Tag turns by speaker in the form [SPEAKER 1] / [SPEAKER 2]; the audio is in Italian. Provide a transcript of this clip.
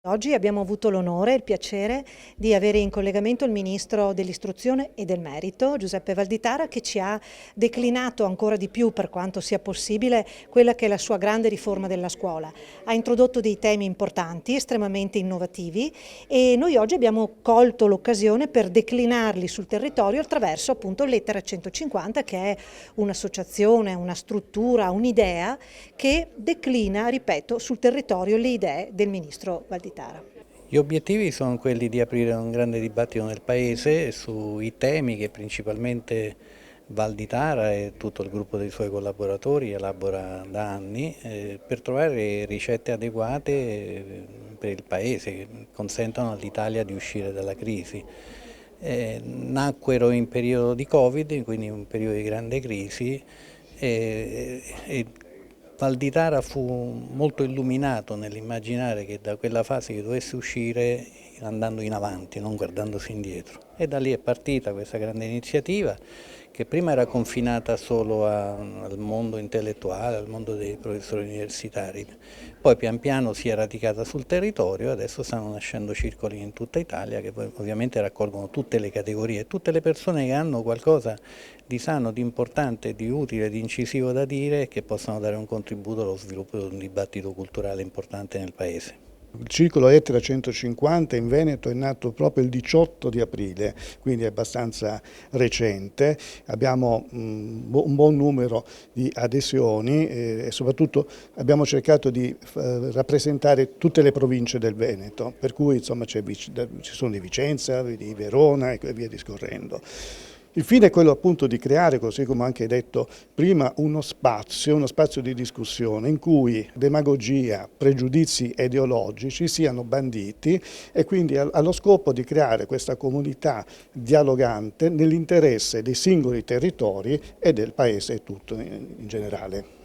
[SPEAKER 1] Oggi abbiamo avuto l'onore e il piacere di avere in collegamento il Ministro dell'Istruzione e del Merito, Giuseppe Valditara, che ci ha declinato ancora di più, per quanto sia possibile, quella che è la sua grande riforma della scuola. Ha introdotto dei temi importanti, estremamente innovativi, e noi oggi abbiamo colto l'occasione per declinarli sul territorio attraverso appunto Lettera 150, che è un'associazione, una struttura, un'idea che declina, ripeto, sul territorio le idee del Ministro Valditara.
[SPEAKER 2] Gli obiettivi sono quelli di aprire un grande dibattito nel Paese sui temi che principalmente Valditara e tutto il gruppo dei suoi collaboratori elabora da anni per trovare ricette adeguate per il Paese che consentano all'Italia di uscire dalla crisi. Nacquero in periodo di Covid, quindi un periodo di grande crisi, e Valditara fu molto illuminato nell'immaginare che da quella fase dovesse uscire andando in avanti, non guardandosi indietro. E da lì è partita questa grande iniziativa che prima era confinata solo al mondo intellettuale, al mondo dei professori universitari, poi pian piano si è radicata sul territorio e adesso stanno nascendo circoli in tutta Italia che poi ovviamente raccolgono tutte le categorie, tutte le persone che hanno qualcosa di sano, di importante, di utile, di incisivo da dire e che possano dare un contributo allo sviluppo di un dibattito culturale importante nel Paese.
[SPEAKER 3] Il circolo Lettera 150 in Veneto è nato proprio il 18 di aprile, quindi è abbastanza recente. Abbiamo un buon numero di adesioni e soprattutto abbiamo cercato di rappresentare tutte le province del Veneto, per cui insomma ci sono di Vicenza, di Verona e via discorrendo. Il fine è quello appunto di creare, così come anche detto prima, uno spazio di discussione in cui demagogia, pregiudizi ideologici siano banditi e quindi allo scopo di creare questa comunità dialogante nell'interesse dei singoli territori e del Paese tutto in generale.